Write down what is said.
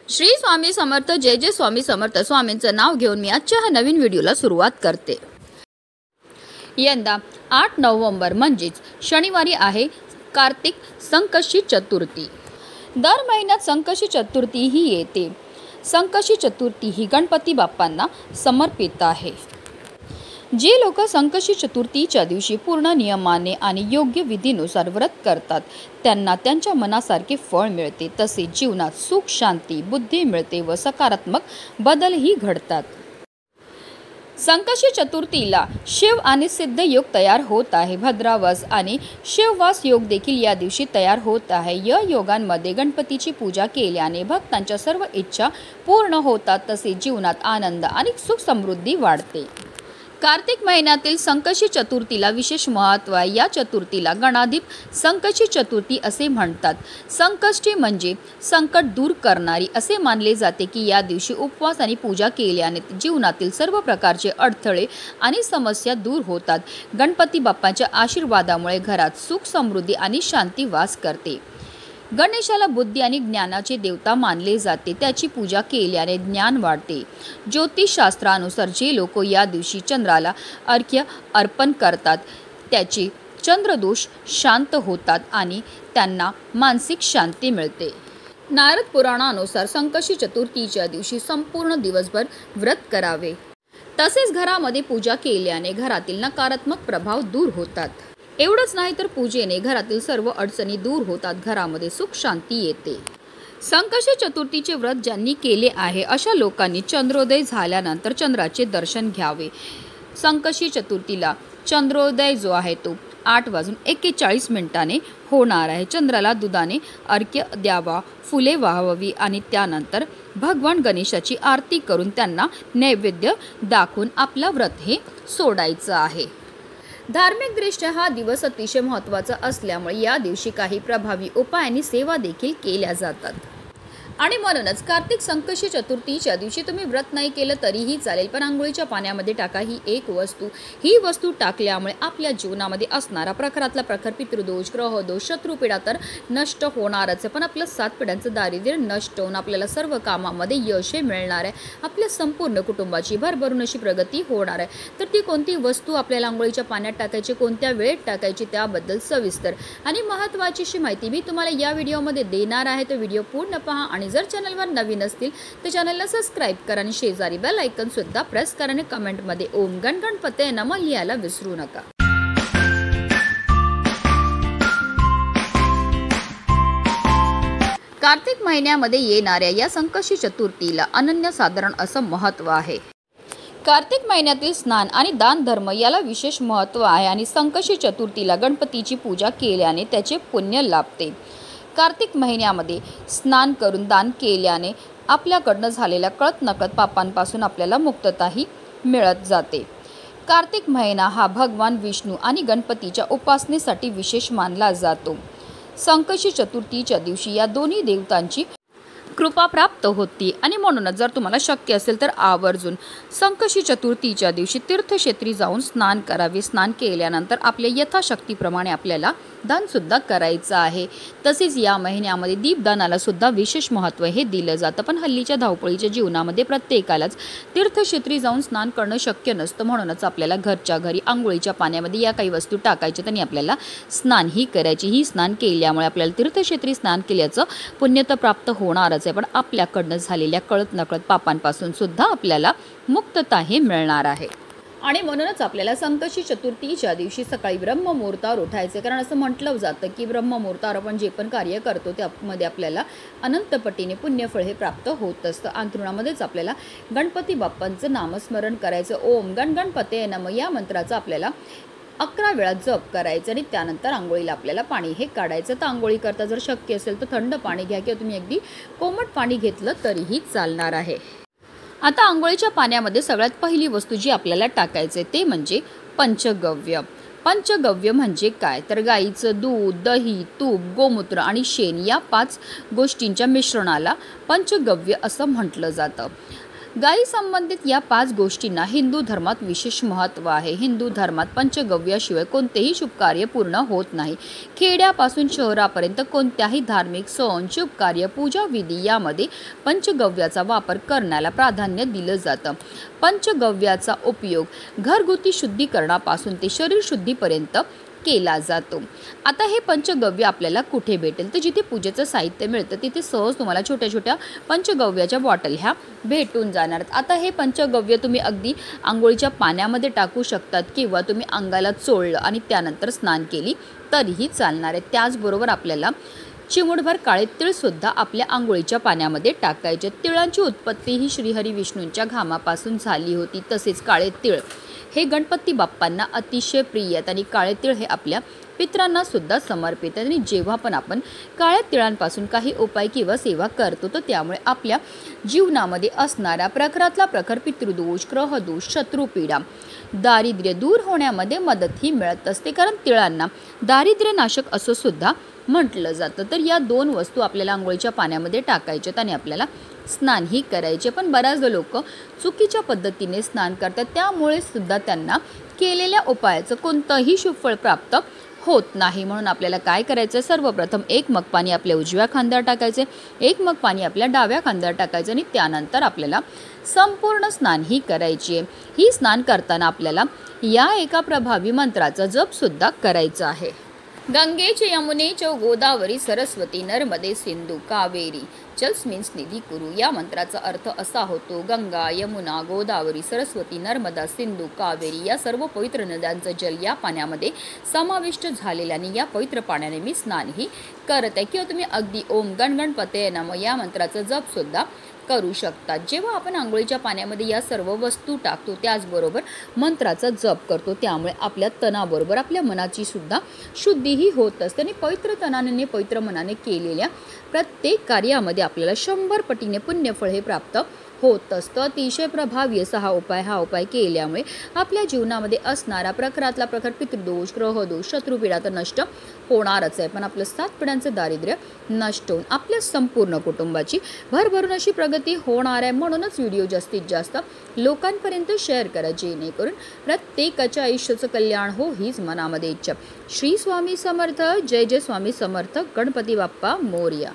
श्री स्वामी समर्थ. जय जय स्वामी समर्थ. स्वामींचं नाव घेऊन मी आजच्या ह्या नवीन व्हिडिओला सुरुवात करते. यंदा 8 नोव्हेंबर म्हणजेच शनिवारी आहे कार्तिक संकष्टी चतुर्थी. दर महिन्यात संकष्टी चतुर्थी ही येते. संकष्टी चतुर्थी ही गणपती बाप्पांना समर्पित आहे. जे लोक संकष्टी चतुर्थीच्या दिवशी पूर्ण नियमाने आणि योग्य विधीनुसार व्रत करतात त्यांना त्यांच्या मनासारखे फळ मिळते. तसेच जीवनात सुख, शांती, बुद्धी मिळते व सकारात्मक बदलही घडतात. संकष्टी चतुर्थीला शिव आणि सिद्ध योग तयार होत आहे. भद्रावास आणि शिववास योग देखील या दिवशी तयार होत आहे. या योगांमध्ये गणपतीची पूजा केल्याने भक्तांच्या सर्व इच्छा पूर्ण होतात. तसेच जीवनात आनंद आणि सुख समृद्धी वाढते. कार्तिक महिन्यातील संकष्टी चतुर्थीला विशेष महत्त्व आहे. या चतुर्थीला गणाधिप संकष्टी चतुर्थी असे म्हणतात. संकष्टी म्हणजे संकट दूर करणारी असे मानले जाते की या दिवशी उपवास आणि पूजा केल्याने जीवनातील सर्व प्रकारचे अडथळे आणि समस्या दूर होतात. गणपती बाप्पांच्या आशीर्वादामुळे घरात सुख, समृद्धी आणि शांती वास करते. गणेशाला बुद्धी आणि ज्ञानाचे देवता मानले जाते. त्याची पूजा केल्याने ज्ञान वाढते. ज्योतिषशास्त्रानुसार जे लोक या दिवशी चंद्राला अर्घ्य अर्पण करतात त्याचे चंद्रदोष शांत होतात आणि त्यांना मानसिक शांती मिळते. नारद पुराणानुसार संकष्टी चतुर्थीच्या दिवशी संपूर्ण दिवसभर व्रत करावे. तसेच घरामध्ये पूजा केल्याने घरातील नकारात्मक प्रभाव दूर होतात. एवढंच नाही तर पूजेने घरातील सर्व अडचणी दूर होतात. घरामध्ये सुख शांती येते. संकष्टी चतुर्थीचे व्रत ज्यांनी केले आहे अशा लोकांनी चंद्रोदय झाल्यानंतर चंद्राचे दर्शन घ्यावे. संकष्टी चतुर्थीला चंद्रोदय जो आहे तो 8:41 होणार आहे. चंद्राला दुधाने अर्घ्य द्यावा, फुले वाहावी आणि त्यानंतर भगवान गणेशाची आरती करून त्यांना नैवेद्य दाखवून आपला व्रत हे सोडायचं आहे. धार्मिकदृष्ट्या हा दिवस अतिशय महत्त्वाचा असल्यामुळे या दिवशी काही प्रभावी उपाय आणि सेवा देखील केल्या जातात. आणि म्हणूनच कार्तिक संकष्टी चतुर्थीच्या दिवशी तुम्ही व्रत नाही केलं तरीही चालेल, पण आंघोळीच्या पाण्यामध्ये टाका ही एक वस्तू. ही वस्तू टाकल्यामुळे आपल्या जीवनामध्ये असणारा प्रखरातला प्रखर पितृदोष, ग्रहदोष, शत्रुपीडा तर नष्ट होणारच आहे, पण आपलं 7 पिढ्यांचं दारिद्र्य नष्ट होऊन आपल्याला सर्व कामामध्ये यश मिळणार आहे. आपल्या संपूर्ण कुटुंबाची भरभरून अशी प्रगती होणार आहे. तर ती कोणती वस्तू आपल्याला आंघोळीच्या पाण्यात टाकायची, कोणत्या वेळेत टाकायची त्याबद्दल सविस्तर आणि महत्त्वाची अशी माहिती मी तुम्हाला या व्हिडिओमध्ये देणार आहे. तो व्हिडिओ पूर्ण पहा आणि जर चॅनलवर नवीन असतील तर चॅनलला सबस्क्राईब करा आणि शेजारी बेल आयकॉन सुद्धा प्रेस करा आणि कमेंटमध्ये ओम गणपतये नमः लिहायला विसरू नका. कार्तिक महिन्यामध्ये येणाऱ्या या संकष्टी चतुर्थीला अनन्यसाधारण असं महत्त्व आहे. कार्तिक महिन्यातील स्नान आणि दान धर्म याला विशेष महत्त्व आहे आणि संकष्टी चतुर्थीला गणपतीची पूजा केल्याने त्याचे पुण्य लाभते. कार्तिक महिन्यामध्ये स्नान करून दान केल्याने आपल्याकडनं झालेल्या कळत नकळत पापांपासून आपल्याला मुक्तताही मिळत जाते. कार्तिक महिना हा भगवान विष्णू आणि गणपतीच्या उपासनेसाठी विशेष मानला जातो. संकष्टी चतुर्थीच्या दिवशी या दोन्ही देवतांची कृपा प्राप्त होती आणि म्हणूनच जर तुम्हाला शक्य असेल तर आवर्जून संकष्टी चतुर्थीच्या दिवशी तीर्थक्षेत्री जाऊन स्नान करावे. स्नान केल्यानंतर आपल्या यथाशक्तीप्रमाणे आपल्याला दानसुद्धा करायचं आहे. तसेच या महिन्यामध्ये दीपदानाला सुद्धा विशेष महत्त्व हे दिलं जातं, पण हल्लीच्या धावपळीच्या जीवनामध्ये प्रत्येकालाच तीर्थक्षेत्री जाऊन स्नान करणं शक्य नसतं. म्हणूनच आपल्याला घरच्या घरी आंघोळीच्या पाण्यामध्ये या काही वस्तू टाकायच्या आणि आपल्याला स्नानही करायची. ही स्नान केल्यामुळे आपल्याला तीर्थक्षेत्री स्नान केल्याचं पुण्य तर प्राप्त होणारच आहे, पण आपल्याकडनं झालेल्या कळत नकळत पापांपासून सुद्धा आपल्याला मुक्तता हे मिळणार आहे. आणि म्हणूनच आपल्याला संकष्टी चतुर्थीच्या दिवशी सकाळी ब्रह्ममुहूर्तावर उठायचे, कारण असं म्हटलं जातं की ब्रह्ममुहूर्तावर आपण जे पण कार्य करतो त्यामध्ये आपल्याला अनंतपटीने पुण्यफळ हे प्राप्त होत असतं. अंथरुणामध्येच आपल्याला गणपती बाप्पांचं नामस्मरण करायचं. ओम गणपतये नमः या मंत्राचं आपल्याला 11 वेळा जप करायचं आणि त्यानंतर आंघोळीला आपल्याला पाणी हे काढायचं. तर आंघोळी करता जर शक्य असेल तर थंड पाणी घ्या किंवा तुम्ही अगदी कोमट पाणी घेतलं तरीही चालणार आहे. आता आंघोळीच्या पाण्यामध्ये सगळ्यात पहिली वस्तू जी आपल्याला टाकायचे ते म्हणजे पंचगव्य. पंचगव्य म्हणजे काय तर गाईचं दूध, दही, तूप, गोमूत्र आणि शेण या 5 गोष्टींच्या मिश्रणाला पंचगव्य असं म्हटलं जातं. गायी संबंधित या 5 गोष्टींना हिंदू धर्मात विशेष महत्त्व आहे. हिंदू धर्मात पंचगव्याशिवाय कोणतेही शुभकार्य पूर्ण होत नाही. खेड्यापासून शहरापर्यंत कोणत्याही धार्मिक सण, शुभकार्य, पूजा विधी यामध्ये पंचगव्याचा वापर करण्याला प्राधान्य दिलं जातं. पंचगव्याचा उपयोग घरगुती शुद्धीकरणापासून ते शरीर शुद्धीपर्यंत केला जातो. आता हे पंचगव्य आपल्याला कुठे भेटेल? तर जिथे पूजेचं साहित्य मिळतं तिथे सहज तुम्हाला छोट्या छोट्या पंचगव्याच्या बॉटल ह्या भेटून जाणार. आता हे पंचगव्य तुम्ही अगदी आंघोळीच्या पाण्यामध्ये टाकू शकतात किंवा तुम्ही अंगाला चोळलं आणि त्यानंतर स्नान केली तरीही चालणार आहे. त्याचबरोबर आपल्याला चिमूटभर काळे तीळसुद्धा आपल्या आंघोळीच्या पाण्यामध्ये टाकायचे. तिळांची उत्पत्ती ही श्रीहरी विष्णूंच्या घामापासून झाली होती. तसेच काळे तीळ हे गणपती बाप्पांना अतिशय प्रिय आहेत आणि काळे तीळ हे आपल्या पितरांना सुद्धा समर्पित आहेत. आणि जेव्हा पण आपण काळ्या तिळांपासून काही उपाय किंवा सेवा करतो तर त्यामुळे आपल्या जीवनामध्ये असणारा प्रखरातला प्रखर पितृदोष, ग्रहदोष, शत्रुपीडा, दारिद्र्य दूर होण्यामध्ये मदत ही मिळत असते. कारण तिळांना दारिद्र्यनाशक असं सुद्धा म्हटलं जातं. तर या 2 वस्तू आपल्याला आंघोळीच्या पाण्यामध्ये टाकायच्यात आणि आपल्याला स्नानही करायचे. पण बऱ्याचदा लोक चुकीच्या पद्धतीने स्नान करतात. त्यामुळे सुद्धा त्यांना केलेल्या उपायाचं कोणतंही शुभफळ प्राप्त होत नाही. म्हणून आपल्याला काय करायचं? सर्वप्रथम 1 मग पाणी आपल्या उजव्या खांद्यावर टाकायचे, 1 मग पाणी आपल्या डाव्या खांद्यावर टाकायचं आणि त्यानंतर आपल्याला संपूर्ण स्नान ही करायची आहे. ही स्नान करताना आपल्याला या एका प्रभावी मंत्राचा जप सुद्धा करायचा आहे. गंगेच यमुनेच गोदावरी सरस्वती नर्मदे सिंधू कावेरी जलस्मिन्स निधी कुरु. या मंत्राचा अर्थ असा होतो: गंगा, यमुना, गोदावरी, सरस्वती, नर्मदा, सिंधू, कावेरी या सर्व पवित्र नद्यांचं जल या पाण्यामध्ये समाविष्ट झालेल्याने या पवित्र पाण्याने मी स्नानही करत आहे. किंवा तुम्ही अगदी ओम गणगणपतये नमः या मंत्राचा जप सुद्धा करू शकतात. जेव्हा आपण आंघोळीच्या पाण्यामध्ये या सर्व वस्तू टाकतो त्याचबरोबर मंत्राचा जप करतो त्यामुळे आपल्या तनाबरोबर आपल्या मनाची सुद्धा शुद्धीही होत असते आणि पवित्र तनाने पवित्र मनाने केलेल्या प्रत्येक कार्यामध्ये आपल्याला 100 पटीने पुण्यफळ हे प्राप्त होत असतं. अतिशय प्रभावी असा हा उपाय केल्यामुळे आपल्या जीवनामध्ये असणारा प्रखरातला प्रखर पितृदोष, ग्रहदोष, शत्रुपीडा तर नष्ट होणारच आहे. पण आपलं 7 पिढ्यांचं दारिद्र्य नष्ट होऊन आपल्या संपूर्ण कुटुंबाची भरभरून अशी प्रगती होणार आहे. म्हणूनच व्हिडिओ जास्तीत जास्त लोकांपर्यंत शेअर करा जेणेकरून प्रत्येकाच्या आयुष्याचं कल्याण हो हीच मनामध्ये इच्छा. श्री स्वामी समर्थ. जय जय स्वामी समर्थ. गणपती बाप्पा मोरया.